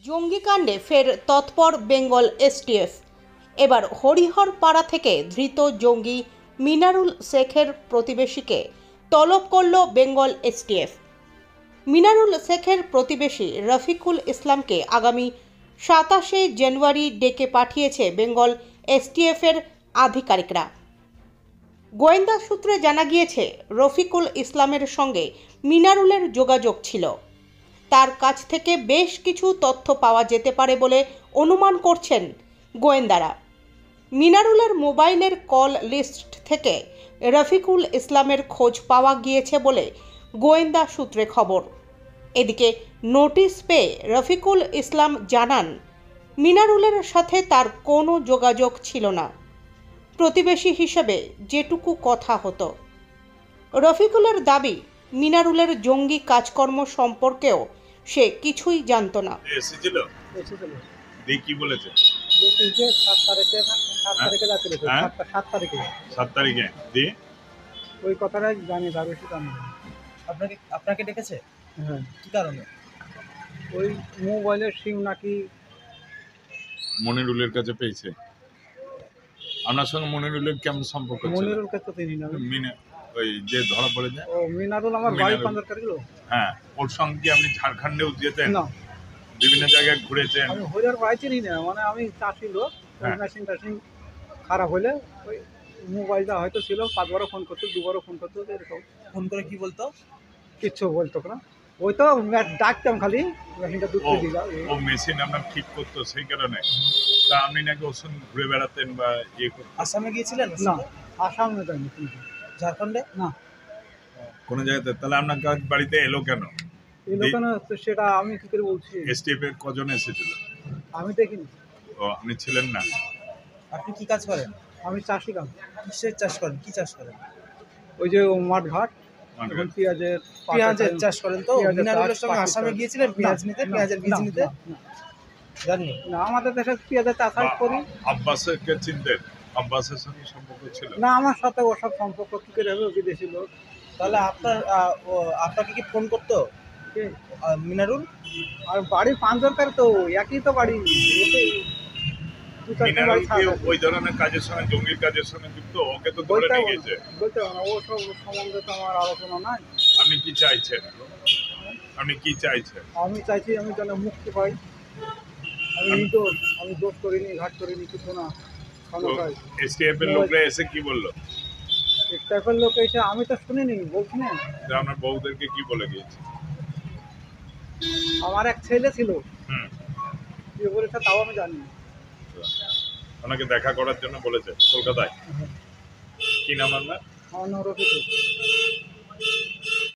জঙ্গিকাণ্ডে ফের তৎপর বেঙ্গল এসটিএফ। এবার হরিহরপাড়া থেকে ধৃত জঙ্গি মিনারুল শেখের প্রতিবেশীকে তলব করল বেঙ্গল এসটিএফ। মিনারুল শেখের প্রতিবেশী রফিকুল ইসলামকে আগামী 27শে জানুয়ারি ডেকে পাঠিয়েছে বেঙ্গল এসটিএফের আধিকারিকরা। গোয়েন্দা সূত্রে জানা গিয়েছে, রফিকুল ইসলামের সঙ্গে মিনারুলের যোগাযোগ ছিল। তার কাছ থেকে বেশ কিছু তথ্য পাওয়া যেতে পারে বলে অনুমান করছেন গোয়েন্দারা। মিনারুলের মোবাইলের কল লিস্ট থেকে রফিকুল ইসলামের খোঁজ পাওয়া গিয়েছে বলে গোয়েন্দা সূত্রে খবর। এদিকে নোটিশ পেয়ে রফিকুল ইসলাম জানান, মিনারুলের সাথে তার কোনো যোগাযোগ ছিল না। প্রতিবেশী হিসেবে যেটুকু কথা হতো। রফিকুলের দাবি, মিনারুলের জঙ্গি কাজকর্ম সম্পর্কেও সে কিছুই জানতো না। এসেছিল কি বলেছে? 7 তারিখে দিয়ে ওই কথাটাই জানি, তার বেশি জানি না। আপনাকে ডেকেছে? হ্যাঁ। কি কারণে? ওই মোবাইলের সিম নাকি মনিরুলের কাছে পেয়েছে। আপনার সঙ্গে মনিরুলের কেমন সম্পর্ক ছিল? মনিরুলকে তো চিনি না। ওই যে ধরা পড়ে যায় ও মিনারুল আমার বাড়ি পাঞ্জার গেল। হ্যাঁ, ওর সঙ্গে কি আপনি ঝাড়খণ্ডেও যেতেন? না, বিভিন্ন জায়গায় ঘুরেছেন? আমি হরিয়ার বাড়ি চিনি না। মানে আমি চাষি লোক, হ্যাঁ। মেশিন খারাপ হলে ওই মোবাইলটা হয়তো ছিল, 5বারও ফোন করতো, 2বারও ফোন করতো, এরকম। ফোন করে কি বলতো? কিচ্ছু বলতো না। ওই তো ডাকতাম খালি, মেশিনটা দুধ করে দিলাম। ও মেশিন আপনার ঠিক করতো সেই কারণে? তা আপনি নাকি ওর সঙ্গে ঘুরে বেড়াতেন বা ইয়ে করতেন? আসামে গিয়েছিলেন? না, আসামে যাইনি। ঝাড়খণ্ডে? না। কোনো জায়গাতে? তাহলে আপনার বাড়িতে এলো কেন? এই লোক সেটা আমি কি করে বলছি? এসটিএফ এর কজন এসেছিল? আমি দেখিনি। ও, আপনি ছিলেন না? আপনি কি কাজ করেন? আমি চাষি কাজ। কিসের চাষ করেন? কি চাষ করেন? ওই যে মাঠ ঘাট, এখন পেঁয়াজের চাষ করেন। তো মিনারুলের সঙ্গে আসামে গিয়েছিলেন পেঁয়াজ নিতে, পেঁয়াজের বীজ নিতে? জানি না, আমাদের দেশে পেঁয়াজের চাষ করি। আব্বাসের কে চিনতেন? আব্বাসের সঙ্গে সম্পর্ক ছিল? না, আমার সাথে ওসব সম্পর্ক কি করে হবে? বিদেশি লোক। তাহলে আপনাকে কি ফোন করতো মিনারুল? আর বাড়ি পাঞ্জরকার তো একই তো বাড়ি। মিনারুল কি ওই ধরনের কাজের সঙ্গে, জঙ্গির কাজের সঙ্গে যুক্ত? ওকে তো ধরে নিয়ে গেছে। বলতে পারবো না, ও সব সম্বন্ধে তো আমার আলোচনা নাই। আপনি কি চাইছেন? আপনি কি চাইছেন? আমি চাইছি আমি যেন মুক্তি পাই। আমি নির্দোষ, আমি দোষ করিনি, ঘাট করিনি, কিছু না। এসটিএফ এর লোকরা এসে কি বললো? স্টাফের লোক এসে, আমি তো শুনিনি, বলছি না। আপনার বউদেরকে কি বলে গিয়েছে? আমার এক ছেলে ছিল, হুম, কি বলেছে তাও আমি জানি না। ওনাকে দেখা করার জন্য বলেছে কলকাতায়। কি নাম আপনার? আমার নাম রফিকুল।